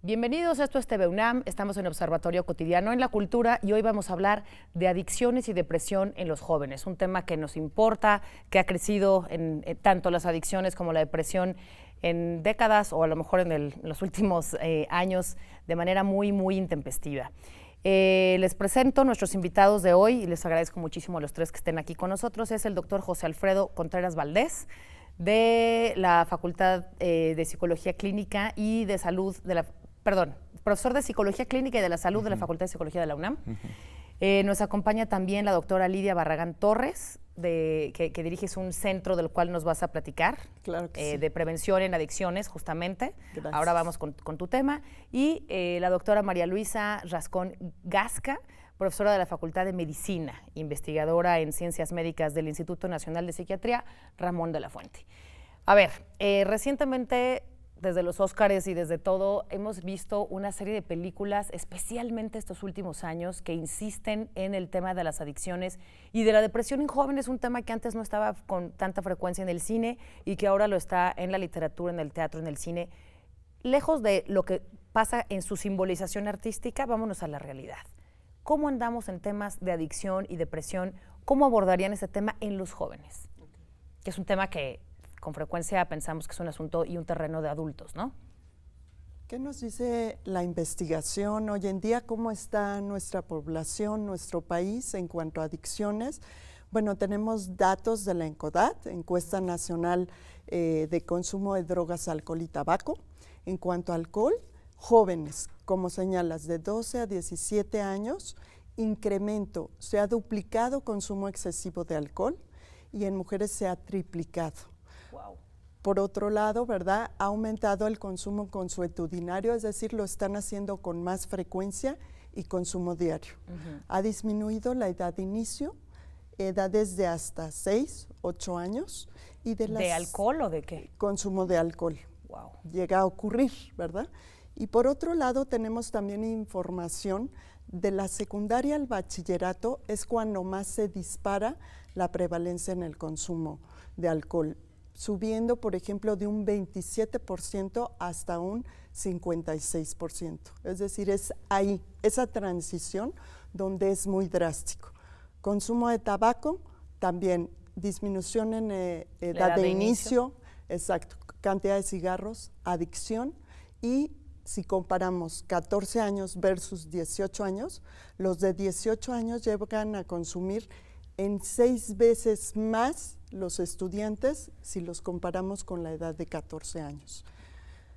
Bienvenidos, esto es TV UNAM, estamos en Observatorio Cotidiano en la Cultura y hoy vamos a hablar de adicciones y depresión en los jóvenes, un tema que nos importa, que ha crecido en tanto las adicciones como la depresión en décadas o a lo mejor en los últimos años de manera muy intempestiva. Les presento nuestros invitados de hoy y les agradezco muchísimo a los tres que estén aquí con nosotros. Es el doctor José Alfredo Contreras Valdés, de la Facultad de Psicología Clínica y de Salud de la... profesor de Psicología Clínica y de la Salud de la Facultad de Psicología de la UNAM. Nos acompaña también la doctora Lidia Barragán Torres, que diriges un centro del cual nos vas a platicar, claro que sí, de prevención en adicciones, justamente. Gracias. Ahora vamos con tu tema. Y la doctora María Luisa Rascón Gasca, profesora de la Facultad de Medicina, investigadora en Ciencias Médicas del Instituto Nacional de Psiquiatría, Ramón de la Fuente. A ver, recientemente, desde los Óscares y desde todo, hemos visto una serie de películas, especialmente estos últimos años, que insisten en el tema de las adicciones y de la depresión en jóvenes, un tema que antes no estaba con tanta frecuencia en el cine y que ahora lo está en la literatura, en el teatro, en el cine. Lejos de lo que pasa en su simbolización artística, vámonos a la realidad. ¿Cómo andamos en temas de adicción y depresión? ¿Cómo abordarían ese tema en los jóvenes? Que es un tema que con frecuencia pensamos que es un asunto y un terreno de adultos, ¿no? ¿Qué nos dice la investigación hoy en día? ¿Cómo está nuestra población, nuestro país en cuanto a adicciones? Bueno, tenemos datos de la ENCODAT, Encuesta Nacional de Consumo de Drogas, Alcohol y Tabaco. En cuanto a alcohol, jóvenes, como señalas, de 12 a 17 años, incremento, se ha duplicado consumo excesivo de alcohol y en mujeres se ha triplicado. Wow. Por otro lado, ¿verdad?, ha aumentado el consumo consuetudinario, es decir, lo están haciendo con más frecuencia y consumo diario. Ha disminuido la edad de inicio, edades de hasta 6, 8 años. Y ¿De alcohol o de qué? Consumo de alcohol. Wow. Llega a ocurrir, ¿verdad? Y por otro lado, tenemos también información de la secundaria al bachillerato, es cuando más se dispara la prevalencia en el consumo de alcohol, subiendo, por ejemplo, de un 27% hasta un 56%. Es decir, es ahí, esa transición donde es muy drástico. Consumo de tabaco, también disminución en edad de inicio, exacto, cantidad de cigarros, adicción, y si comparamos 14 años versus 18 años, los de 18 años llegan a consumir en 6 veces más los estudiantes si los comparamos con la edad de 14 años.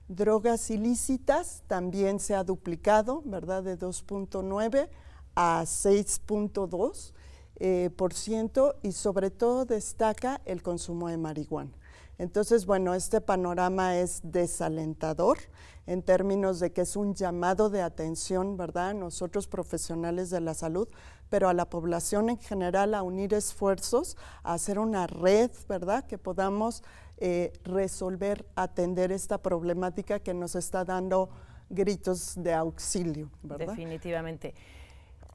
Drogas ilícitas también se ha duplicado, ¿verdad?, de 2.9 a 6.2%, y sobre todo destaca el consumo de marihuana. Entonces, bueno, este panorama es desalentador en términos de que es un llamado de atención, ¿verdad?, nosotros profesionales de la salud, pero a la población en general, a unir esfuerzos, a hacer una red, ¿verdad?, que podamos resolver, atender esta problemática que nos está dando gritos de auxilio, ¿verdad? Definitivamente.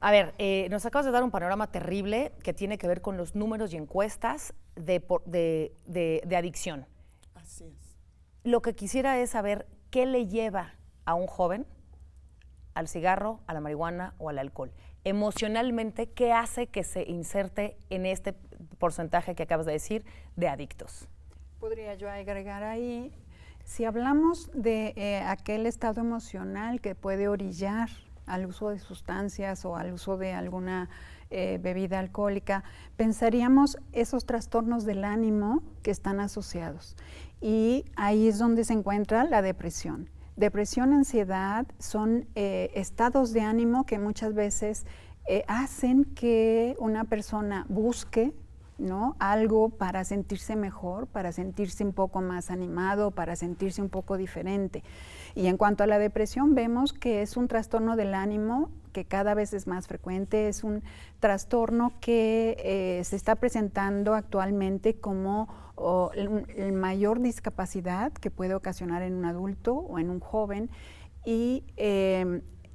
A ver, nos acabas de dar un panorama terrible que tiene que ver con los números y encuestas de adicción. Así es. Lo que quisiera es saber qué le lleva a un joven al cigarro, a la marihuana o al alcohol. Emocionalmente, ¿qué hace que se inserte en este porcentaje que acabas de decir de adictos? Podría yo agregar ahí, si hablamos de aquel estado emocional que puede orillar al uso de sustancias o al uso de alguna bebida alcohólica, pensaríamos esos trastornos del ánimo que están asociados. Y ahí es donde se encuentra la depresión. Depresión, ansiedad son estados de ánimo que muchas veces hacen que una persona busque, ¿no?, algo para sentirse mejor, para sentirse un poco más animado, para sentirse un poco diferente. Y en cuanto a la depresión, vemos que es un trastorno del ánimo que cada vez es más frecuente, es un trastorno que se está presentando actualmente como el mayor discapacidad que puede ocasionar en un adulto o en un joven, y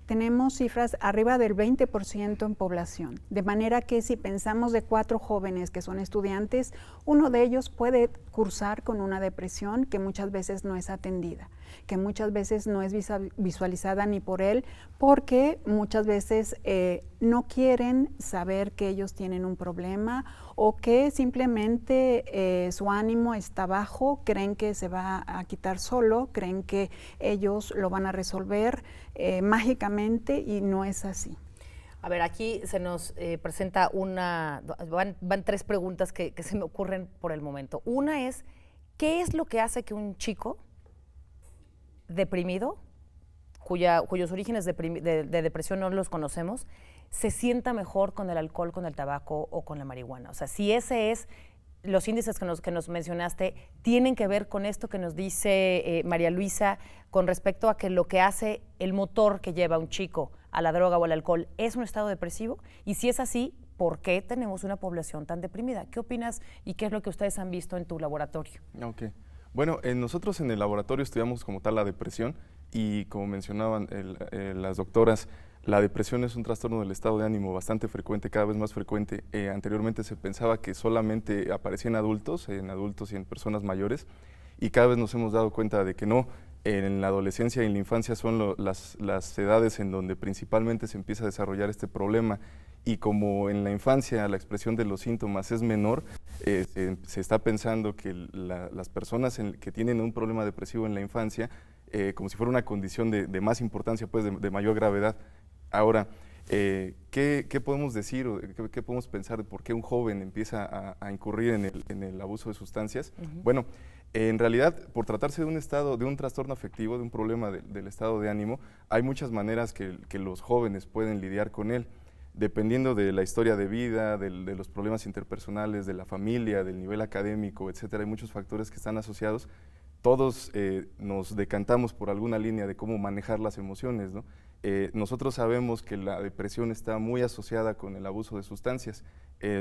tenemos cifras arriba del 20% en población, de manera que si pensamos de 4 jóvenes que son estudiantes, uno de ellos puede cursar con una depresión que muchas veces no es atendida, que muchas veces no es visualizada ni por él, porque muchas veces no quieren saber que ellos tienen un problema o que simplemente su ánimo está bajo, creen que se va a quitar solo, creen que ellos lo van a resolver mágicamente y no es así. A ver, aquí se nos presenta van 3 preguntas que se me ocurren por el momento. Una es, ¿qué es lo que hace que un chico deprimido, cuyos orígenes de depresión no los conocemos, se sienta mejor con el alcohol, con el tabaco o con la marihuana? O sea, si ese es, los índices que nos mencionaste tienen que ver con esto que nos dice María Luisa con respecto a que lo que hace el motor que lleva a un chico a la droga o al alcohol es un estado depresivo, y si es así, ¿por qué tenemos una población tan deprimida? ¿Qué opinas y qué es lo que ustedes han visto en tu laboratorio? Ok. Bueno, nosotros en el laboratorio estudiamos como tal la depresión y como mencionaban las doctoras, la depresión es un trastorno del estado de ánimo bastante frecuente, cada vez más frecuente. Anteriormente se pensaba que solamente aparecía en adultos y en personas mayores, y cada vez nos hemos dado cuenta de que no. En la adolescencia y en la infancia son las edades en donde principalmente se empieza a desarrollar este problema, y como en la infancia la expresión de los síntomas es menor, se está pensando que las personas que tienen un problema depresivo en la infancia, como si fuera una condición de más importancia, pues de mayor gravedad. Ahora, ¿qué podemos decir o qué podemos pensar de por qué un joven empieza a incurrir en el abuso de sustancias? Bueno, en realidad, por tratarse de un trastorno afectivo, de un problema del estado de ánimo, hay muchas maneras que los jóvenes pueden lidiar con él, dependiendo de la historia de vida, de los problemas interpersonales, de la familia, del nivel académico, etcétera. Hay muchos factores que están asociados. Todos nos decantamos por alguna línea de cómo manejar las emociones, ¿no? Nosotros sabemos que la depresión está muy asociada con el abuso de sustancias.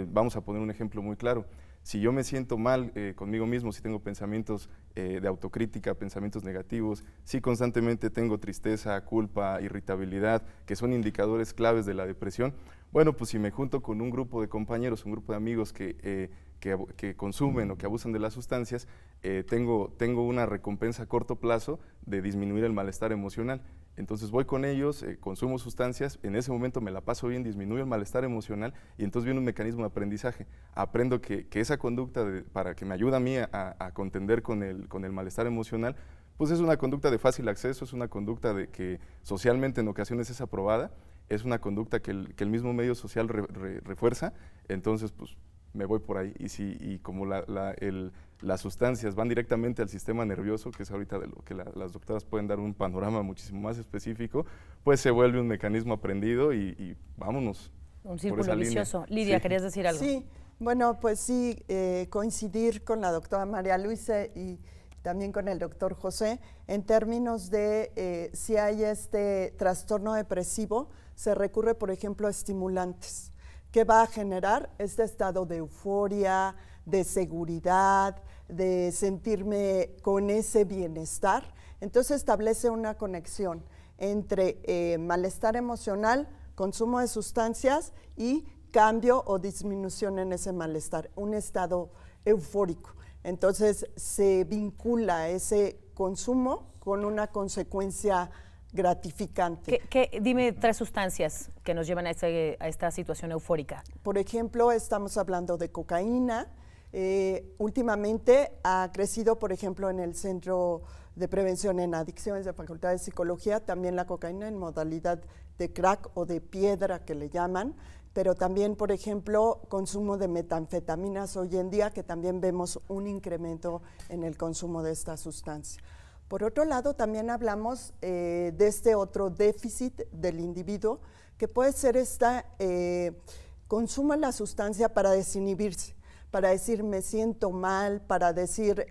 Vamos a poner un ejemplo muy claro. Si yo me siento mal conmigo mismo, si tengo pensamientos de autocrítica, pensamientos negativos, si constantemente tengo tristeza, culpa, irritabilidad, que son indicadores claves de la depresión, bueno, pues si me junto con un grupo de compañeros, un grupo de amigos que consumen o que abusan de las sustancias, tengo una recompensa a corto plazo de disminuir el malestar emocional. Entonces voy con ellos, consumo sustancias, en ese momento me la paso bien, disminuyo el malestar emocional, y entonces viene un mecanismo de aprendizaje. Aprendo que esa conducta para que me ayude a mí a contender con el malestar emocional, pues es una conducta de fácil acceso, es una conducta que socialmente en ocasiones es aprobada, es una conducta que el mismo medio social refuerza. Entonces pues me voy por ahí, y como las sustancias van directamente al sistema nervioso, que es ahorita de lo que las doctoras pueden dar un panorama muchísimo más específico, pues se vuelve un mecanismo aprendido y vámonos. Un círculo vicioso. Lidia, sí. ¿Querías decir algo? Sí, bueno, pues sí, coincidir con la doctora María Luisa y también con el doctor José, en términos de si hay este trastorno depresivo, se recurre, por ejemplo, a estimulantes, que va a generar este estado de euforia, de seguridad, de sentirme con ese bienestar. Entonces establece una conexión entre malestar emocional, consumo de sustancias y cambio o disminución en ese malestar, un estado eufórico. Entonces se vincula ese consumo con una consecuencia gratificante. Dime 3 sustancias que nos llevan a esta situación eufórica. Por ejemplo, estamos hablando de cocaína. Últimamente ha crecido, por ejemplo, en el Centro de Prevención en Adicciones de Facultad de Psicología, también la cocaína en modalidad de crack o de piedra que le llaman, pero también, por ejemplo, consumo de metanfetaminas hoy en día, que también vemos un incremento en el consumo de esta sustancia. Por otro lado, también hablamos de este otro déficit del individuo, que puede ser consumo de la sustancia para desinhibirse, para decir me siento mal, para decir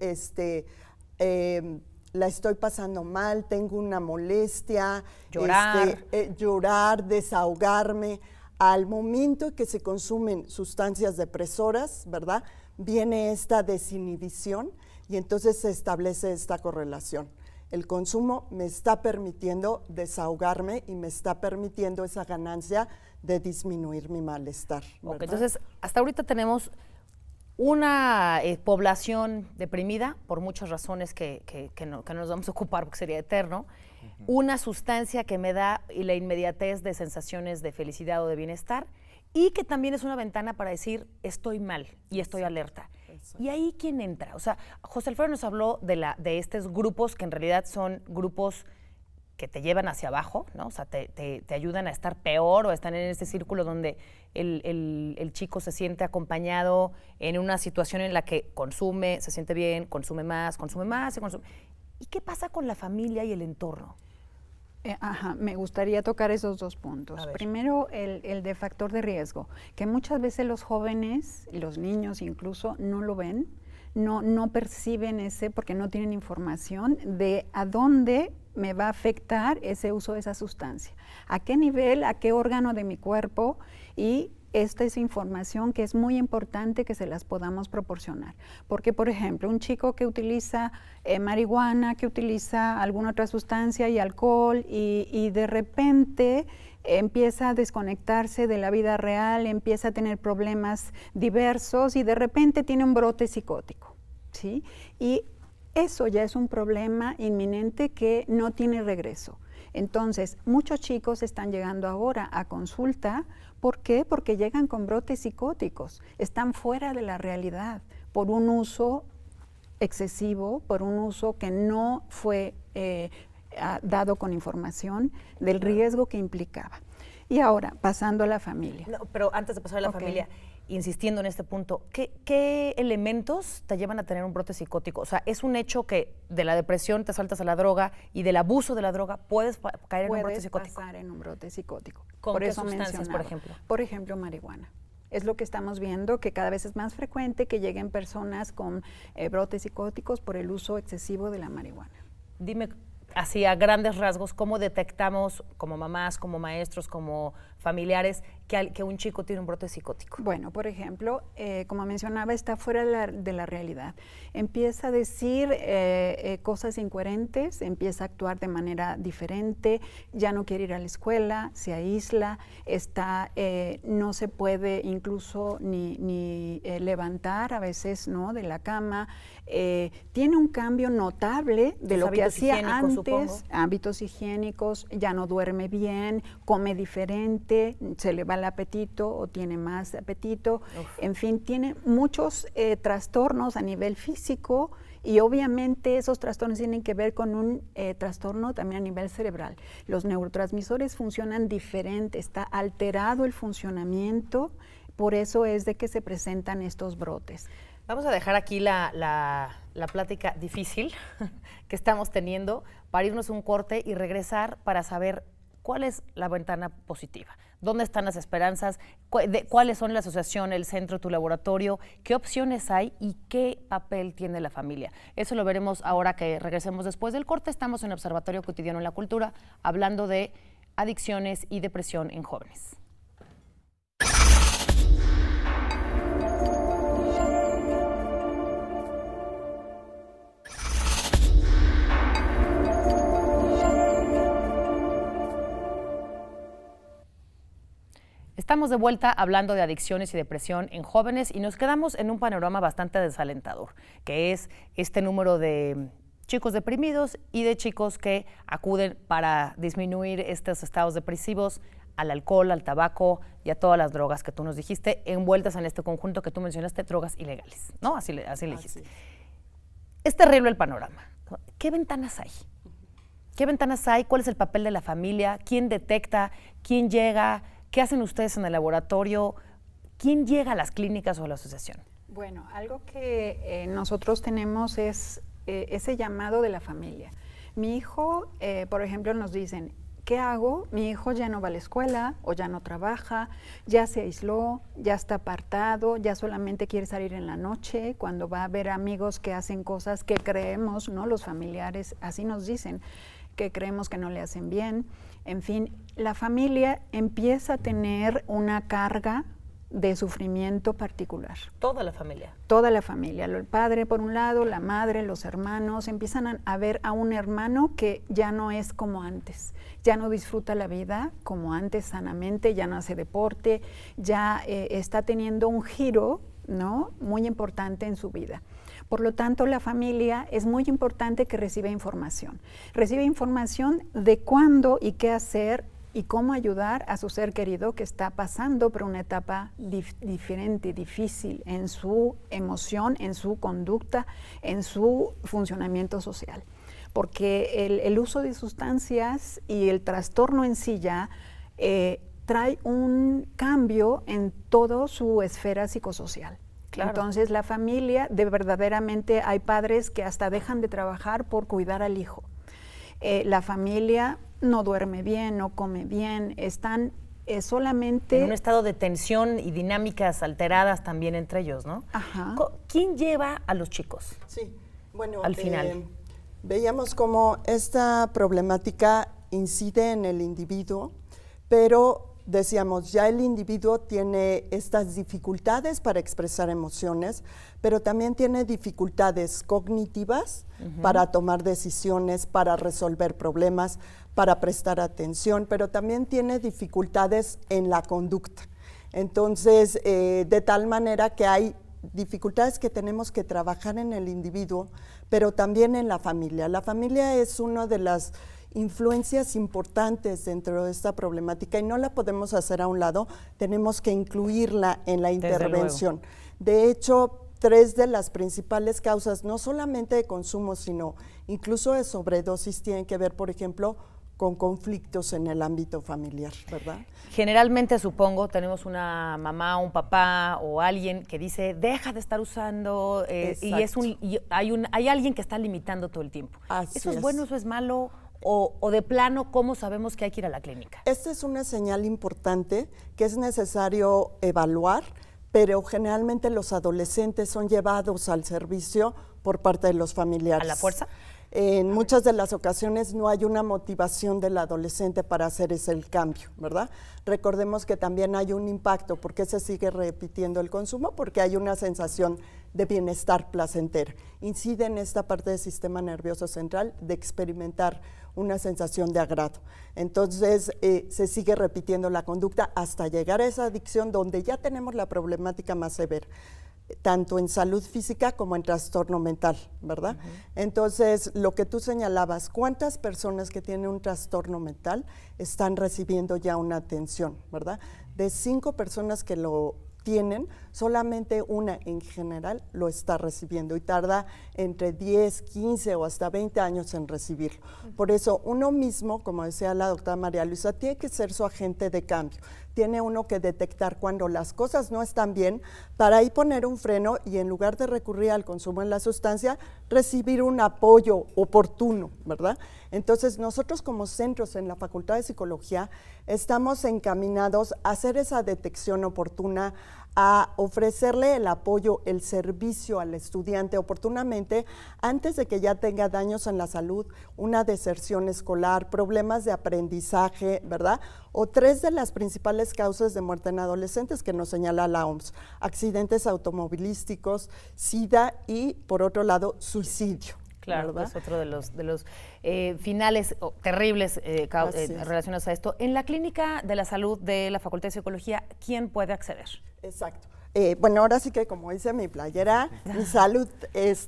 la estoy pasando mal, tengo una molestia, llorar, desahogarme. Al momento que se consumen sustancias depresoras, ¿verdad?, viene esta desinhibición y entonces se establece esta correlación. el consumo me está permitiendo desahogarme y me está permitiendo esa ganancia de disminuir mi malestar. Ok, entonces, hasta ahorita tenemos una población deprimida por muchas razones que no nos vamos a ocupar porque sería eterno, una sustancia que me da la inmediatez de sensaciones de felicidad o de bienestar y que también es una ventana para decir estoy mal y estoy alerta. Exacto. ¿Y ahí quién entra? O sea, José Alfredo nos habló de estos grupos que en realidad son grupos que te llevan hacia abajo, ¿no? O sea, te ayudan a estar peor o a estar en este círculo donde el chico se siente acompañado en una situación en la que consume, se siente bien, consume más, y consume. ¿Y qué pasa con la familia y el entorno? Me gustaría tocar esos dos puntos. Primero, el de factor de riesgo, que muchas veces los jóvenes, los niños incluso, no lo ven, no perciben ese porque no tienen información de a dónde me va a afectar ese uso de esa sustancia, a qué nivel, a qué órgano de mi cuerpo, y esta es información que es muy importante que se las podamos proporcionar. Porque, por ejemplo, un chico que utiliza marihuana, que utiliza alguna otra sustancia y alcohol y de repente empieza a desconectarse de la vida real, empieza a tener problemas diversos y de repente tiene un brote psicótico, ¿sí? Y eso ya es un problema inminente que no tiene regreso. Entonces, muchos chicos están llegando ahora a consulta. ¿Por qué? Porque llegan con brotes psicóticos, están fuera de la realidad por un uso excesivo, por un uso que no fue dado con información del riesgo que implicaba. Y ahora, pasando a la familia. No, pero antes de pasar a la familia, insistiendo en este punto, ¿qué elementos te llevan a tener un brote psicótico? O sea, es un hecho que de la depresión te saltas a la droga y del abuso de la droga puedes caer en un brote psicótico. Puedes pasar en un brote psicótico. ¿Con qué sustancias, por ejemplo? Por ejemplo, marihuana. Es lo que estamos viendo, que cada vez es más frecuente que lleguen personas con brotes psicóticos por el uso excesivo de la marihuana. Dime, así a grandes rasgos, ¿cómo detectamos como mamás, como maestros, como familiares que un chico tiene un brote psicótico? Bueno, por ejemplo, como mencionaba, está fuera de la realidad. Empieza a decir cosas incoherentes, empieza a actuar de manera diferente, ya no quiere ir a la escuela, se aísla, no se puede incluso ni levantar a veces, ¿no?, de la cama. Tiene un cambio notable de lo que hacía antes, supongo. Hábitos higiénicos, ya no duerme bien, come diferente, se le va el apetito o tiene más apetito. En fin, tiene muchos trastornos a nivel físico y obviamente esos trastornos tienen que ver con un trastorno también a nivel cerebral. Los neurotransmisores funcionan diferente, está alterado el funcionamiento, por eso es de que se presentan estos brotes. Vamos a dejar aquí la plática difícil que estamos teniendo para irnos a un corte y regresar para saber cuál es la ventana positiva, dónde están las esperanzas, cuáles son la asociación, el centro, tu laboratorio, qué opciones hay y qué papel tiene la familia. Eso lo veremos ahora que regresemos después del corte. Estamos en Observatorio Cotidiano en la Cultura hablando de adicciones y depresión en jóvenes. Estamos de vuelta hablando de adicciones y depresión en jóvenes y nos quedamos en un panorama bastante desalentador, que es este número de chicos deprimidos y de chicos que acuden para disminuir estos estados depresivos al alcohol, al tabaco y a todas las drogas que tú nos dijiste, envueltas en este conjunto que tú mencionaste, drogas ilegales, ¿no? Así le dijiste. Es terrible el panorama. ¿Qué ventanas hay? ¿Qué ventanas hay? ¿Cuál es el papel de la familia? ¿Quién detecta? ¿Quién llega? ¿Qué hacen ustedes en el laboratorio? ¿Quién llega a las clínicas o a la asociación? Bueno, algo que nosotros tenemos es ese llamado de la familia. Mi hijo, por ejemplo, nos dicen, ¿qué hago? Mi hijo ya no va a la escuela o ya no trabaja, ya se aisló, ya está apartado, ya solamente quiere salir en la noche, cuando va a ver amigos que hacen cosas que creemos, ¿no? Los familiares así nos dicen, que creemos que no le hacen bien. En fin, la familia empieza a tener una carga de sufrimiento particular. Toda la familia. Toda la familia, el padre por un lado, la madre, los hermanos, empiezan a ver a un hermano que ya no es como antes, ya no disfruta la vida como antes sanamente, ya no hace deporte, ya está teniendo un giro, ¿no?, muy importante en su vida. Por lo tanto, la familia es muy importante que reciba información. Recibe información de cuándo y qué hacer y cómo ayudar a su ser querido que está pasando por una etapa diferente, difícil en su emoción, en su conducta, en su funcionamiento social. Porque el uso de sustancias y el trastorno en sí ya trae un cambio en toda su esfera psicosocial. Claro. Entonces la familia, verdaderamente hay padres que hasta dejan de trabajar por cuidar al hijo. La familia no duerme bien, no come bien, están solamente... En un estado de tensión y dinámicas alteradas también entre ellos, ¿no? Ajá. ¿Quién lleva a los chicos? Sí, bueno, al final. Veíamos cómo esta problemática incide en el individuo, pero decíamos, ya el individuo tiene estas dificultades para expresar emociones, pero también tiene dificultades cognitivas para tomar decisiones, para resolver problemas, para prestar atención, pero también tiene dificultades en la conducta. Entonces, de tal manera que hay dificultades que tenemos que trabajar en el individuo, pero también en la familia. La familia es una de las influencias importantes dentro de esta problemática y no la podemos hacer a un lado, tenemos que incluirla en la intervención. De hecho, 3 de las principales causas, no solamente de consumo, sino incluso de sobredosis, tienen que ver, por ejemplo, con conflictos en el ámbito familiar, ¿verdad? Generalmente, supongo, tenemos una mamá, un papá o alguien que dice, deja de estar usando, y hay alguien que está limitando todo el tiempo. ¿Eso es bueno, eso es malo? O de plano, ¿cómo sabemos que hay que ir a la clínica? Esta es una señal importante que es necesario evaluar, pero generalmente los adolescentes son llevados al servicio por parte de los familiares. ¿A la fuerza? En muchas de las ocasiones no hay una motivación del adolescente para hacer ese cambio, ¿verdad? Recordemos que también hay un impacto. ¿Por qué se sigue repitiendo el consumo? Porque hay una sensación de bienestar placentero. Incide en esta parte del sistema nervioso central de experimentar una sensación de agrado. Entonces, se sigue repitiendo la conducta hasta llegar a esa adicción donde ya tenemos la problemática más severa, tanto en salud física como en trastorno mental, ¿verdad? Entonces, lo que tú señalabas, ¿cuántas personas que tienen un trastorno mental están recibiendo ya una atención, ¿verdad? De 5 personas que lo tienen, solamente una en general lo está recibiendo y tarda entre 10, 15 o hasta 20 años en recibirlo. Por eso uno mismo, como decía la doctora María Luisa, tiene que ser su agente de cambio. Tiene uno que detectar cuando las cosas no están bien para ahí poner un freno y en lugar de recurrir al consumo de la sustancia, recibir un apoyo oportuno, ¿verdad? Entonces nosotros como centros en la Facultad de Psicología estamos encaminados a hacer esa detección oportuna, a ofrecerle el apoyo, el servicio al estudiante oportunamente antes de que ya tenga daños en la salud, una deserción escolar, problemas de aprendizaje, ¿verdad? O 3 de las principales causas de muerte en adolescentes que nos señala la OMS, accidentes automovilísticos, SIDA y, por otro lado, suicidio. Claro, ¿verdad? Es otro de los finales terribles relacionados a esto. En la Clínica de la Salud de la Facultad de Psicología, ¿quién puede acceder? Exacto. Bueno, ahora sí que como dice mi playera, mi salud,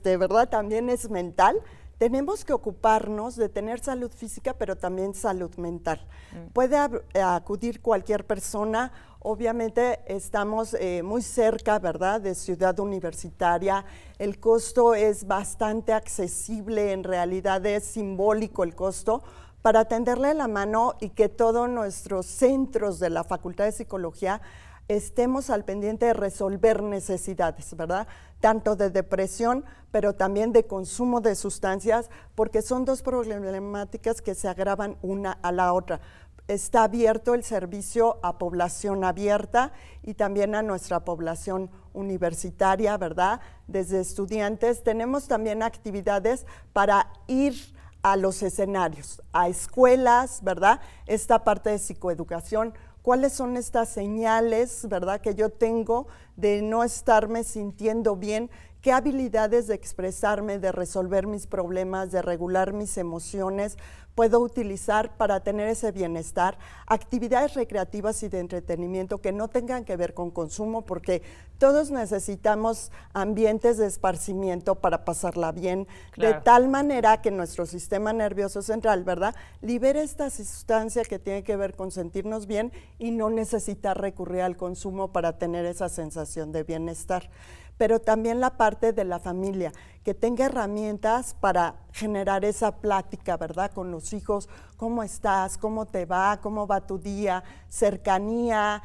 ¿verdad? También es mental. Tenemos que ocuparnos de tener salud física, pero también salud mental. Puede acudir cualquier persona. Obviamente estamos muy cerca, ¿verdad?, de Ciudad Universitaria. El costo es bastante accesible, en realidad es simbólico el costo, para tenderle la mano y que todos nuestros centros de la Facultad de Psicología estemos al pendiente de resolver necesidades, ¿verdad? Tanto de depresión, pero también de consumo de sustancias, porque son 2 problemáticas que se agravan una a la otra. Está abierto el servicio a población abierta y también a nuestra población universitaria, ¿verdad? Desde estudiantes tenemos también actividades para ir a los escenarios, a escuelas, ¿verdad? Esta parte de psicoeducación, cuáles son estas señales, ¿verdad?, que yo tengo de no estarme sintiendo bien, qué habilidades de expresarme, de resolver mis problemas, de regular mis emociones puedo utilizar para tener ese bienestar, actividades recreativas y de entretenimiento que no tengan que ver con consumo, porque todos necesitamos ambientes de esparcimiento para pasarla bien, de tal manera que nuestro sistema nervioso central, ¿verdad?, libere esta sustancia que tiene que ver con sentirnos bien y no necesitar recurrir al consumo para tener esa sensación de bienestar. Pero también la parte de la familia, que tenga herramientas para generar esa plática, ¿verdad?, con los hijos, ¿cómo estás?, ¿cómo te va?, ¿cómo va tu día?, cercanía,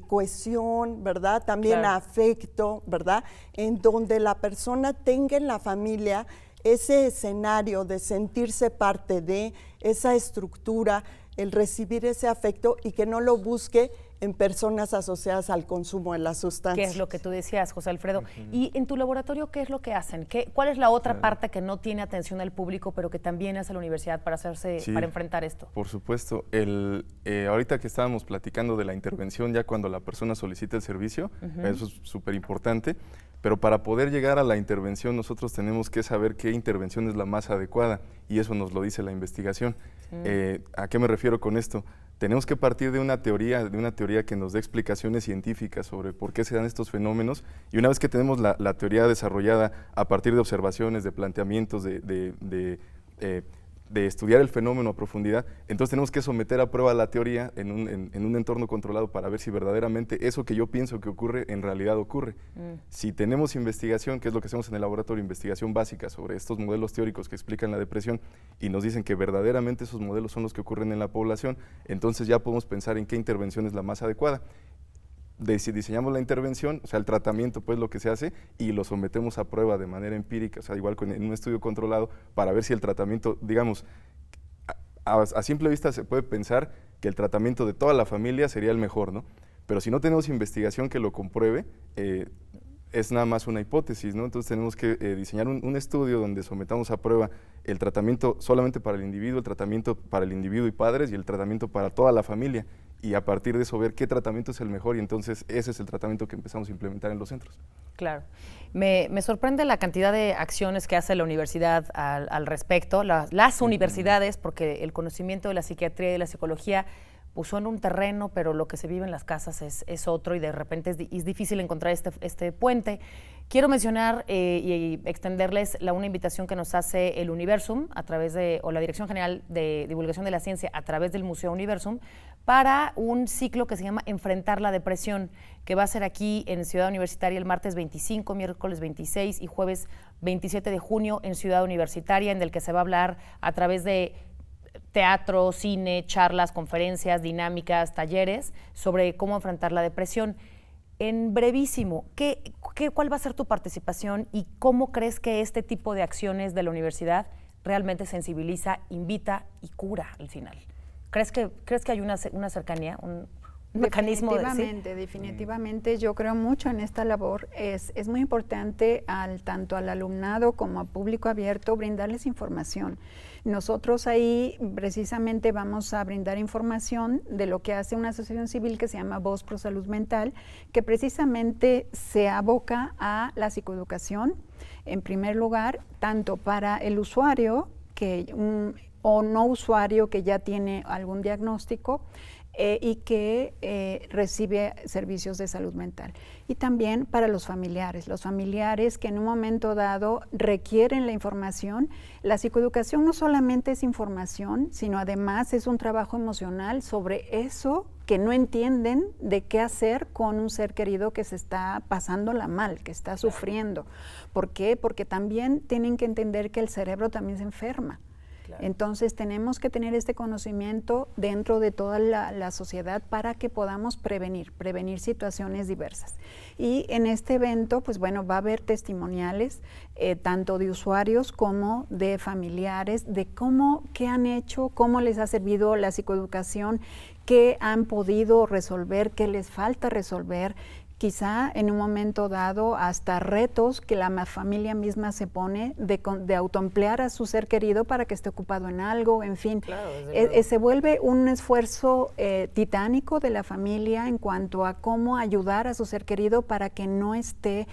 cohesión, ¿verdad?, también afecto, ¿verdad?, en donde la persona tenga en la familia ese escenario de sentirse parte de esa estructura, el recibir ese afecto y que no lo busque en personas asociadas al consumo de la sustancia. ¿Qué es lo que tú decías, José Alfredo? Y en tu laboratorio, ¿qué es lo que hacen? ¿Cuál es la otra parte que no tiene atención al público, pero que también hace la universidad para para enfrentar esto? Por supuesto. Ahorita que estábamos platicando de la intervención, ya cuando la persona solicita el servicio, eso es súper importante, pero para poder llegar a la intervención nosotros tenemos que saber qué intervención es la más adecuada, y eso nos lo dice la investigación. ¿A qué me refiero con esto? Tenemos que partir de una teoría que nos dé explicaciones científicas sobre por qué se dan estos fenómenos, y una vez que tenemos la teoría desarrollada a partir de observaciones, de planteamientos, de estudiar el fenómeno a profundidad, entonces tenemos que someter a prueba la teoría en un entorno controlado para ver si verdaderamente eso que yo pienso que ocurre en realidad ocurre. Si tenemos investigación, que es lo que hacemos en el laboratorio, investigación básica sobre estos modelos teóricos que explican la depresión y nos dicen que verdaderamente esos modelos son los que ocurren en la población, entonces ya podemos pensar en qué intervención es la más adecuada. Si diseñamos la intervención, o sea, el tratamiento, pues lo que se hace, y lo sometemos a prueba de manera empírica, o sea, igual en un estudio controlado, para ver si el tratamiento, digamos, a simple vista se puede pensar que el tratamiento de toda la familia sería el mejor, ¿no? Pero si no tenemos investigación que lo compruebe, es nada más una hipótesis, ¿no? Entonces tenemos que diseñar un estudio donde sometamos a prueba el tratamiento solamente para el individuo, el tratamiento para el individuo y padres, y el tratamiento para toda la familia, y a partir de eso ver qué tratamiento es el mejor, y entonces ese es el tratamiento que empezamos a implementar en los centros. Claro. Me sorprende la cantidad de acciones que hace la universidad al respecto, las universidades, porque el conocimiento de la psiquiatría y de la psicología pues son un terreno, pero lo que se vive en las casas es otro, y de repente es difícil encontrar este puente. Quiero mencionar y extenderles una invitación que nos hace el Universum o la Dirección General de Divulgación de la Ciencia a través del Museo Universum para un ciclo que se llama Enfrentar la Depresión, que va a ser aquí en Ciudad Universitaria el martes 25, miércoles 26 y jueves 27 de junio en Ciudad Universitaria, en el que se va a hablar a través de teatro, cine, charlas, conferencias, dinámicas, talleres sobre cómo enfrentar la depresión. En brevísimo, ¿cuál va a ser tu participación y cómo crees que este tipo de acciones de la universidad realmente sensibiliza, invita y cura al final? ¿Crees que hay una cercanía, un mecanismo? Definitivamente, yo creo mucho en esta labor. Es muy importante tanto al alumnado como al público abierto brindarles información. Nosotros ahí precisamente vamos a brindar información de lo que hace una asociación civil que se llama Voz Pro Salud Mental, que precisamente se aboca a la psicoeducación, en primer lugar, tanto para el usuario o no usuario que ya tiene algún diagnóstico, y que recibe servicios de salud mental. Y también para los familiares que en un momento dado requieren la información. La psicoeducación no solamente es información, sino además es un trabajo emocional sobre eso que no entienden de qué hacer con un ser querido que se está pasándola mal, que está sufriendo. ¿Por qué? Porque también tienen que entender que el cerebro también se enferma. Entonces tenemos que tener este conocimiento dentro de toda la sociedad para que podamos prevenir situaciones diversas. Y en este evento, pues bueno, va a haber testimoniales tanto de usuarios como de familiares, de qué han hecho, cómo les ha servido la psicoeducación, qué han podido resolver, qué les falta resolver, quizá en un momento dado hasta retos que la familia misma se pone de autoemplear a su ser querido para que esté ocupado en algo, en fin. Claro, Se vuelve un esfuerzo titánico de la familia en cuanto a cómo ayudar a su ser querido para que no esté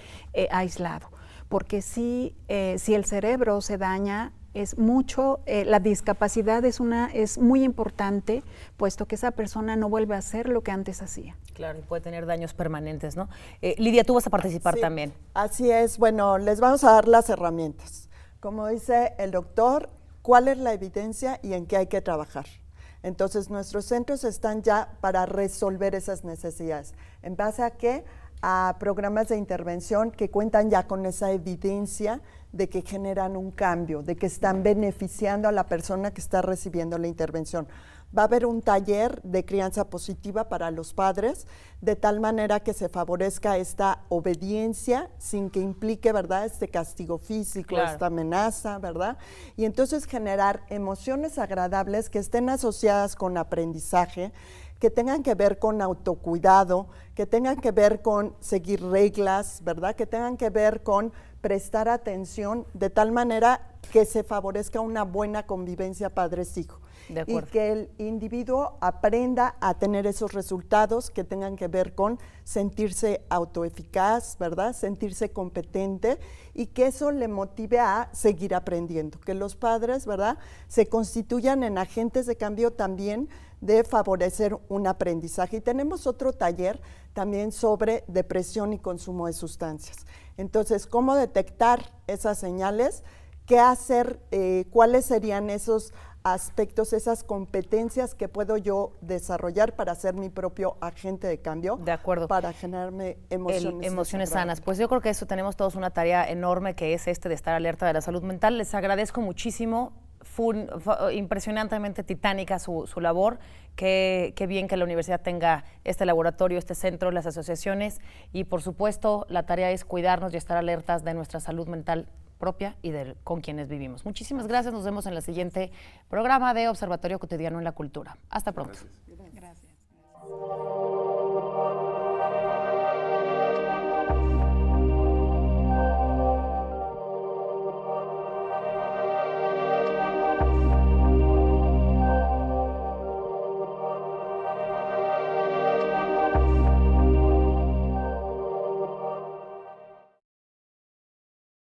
aislado. Porque si el cerebro se daña, es mucho, la discapacidad es muy importante, puesto que esa persona no vuelve a hacer lo que antes hacía. Claro, y puede tener daños permanentes, ¿no? Lidia, tú vas a participar Sí, también. Así es, bueno, les vamos a dar las herramientas. Como dice el doctor, ¿cuál es la evidencia y en qué hay que trabajar? Entonces, nuestros centros están ya para resolver esas necesidades. ¿En base a qué? A programas de intervención que cuentan ya con esa evidencia de que generan un cambio, de que están beneficiando a la persona que está recibiendo la intervención. Va a haber un taller de crianza positiva para los padres, de tal manera que se favorezca esta obediencia sin que implique, ¿verdad?, este castigo físico, claro, esta amenaza, ¿verdad? Y entonces generar emociones agradables que estén asociadas con aprendizaje, que tengan que ver con autocuidado, que tengan que ver con seguir reglas, ¿verdad?, que tengan que ver con prestar atención, de tal manera que se favorezca una buena convivencia padres-hijo. Y que el individuo aprenda a tener esos resultados que tengan que ver con sentirse autoeficaz, ¿verdad?, sentirse competente, y que eso le motive a seguir aprendiendo, que los padres, ¿verdad?, se constituyan en agentes de cambio también de favorecer un aprendizaje. Y tenemos otro taller también sobre depresión y consumo de sustancias. Entonces, ¿cómo detectar esas señales? ¿Qué hacer? ¿Cuáles serían esos aspectos, esas competencias que puedo yo desarrollar para ser mi propio agente de cambio? De acuerdo. Para generarme emociones sanas. Pues yo creo que eso tenemos todos una tarea enorme, que es de estar alerta de la salud mental. Les agradezco muchísimo. Fue impresionantemente titánica su labor. Qué bien que la universidad tenga este laboratorio, este centro, las asociaciones, y por supuesto la tarea es cuidarnos y estar alertas de nuestra salud mental propia y con quienes vivimos. Muchísimas gracias. Nos vemos en el siguiente programa de Observatorio Cotidiano en la Cultura. Hasta pronto. Gracias. Gracias.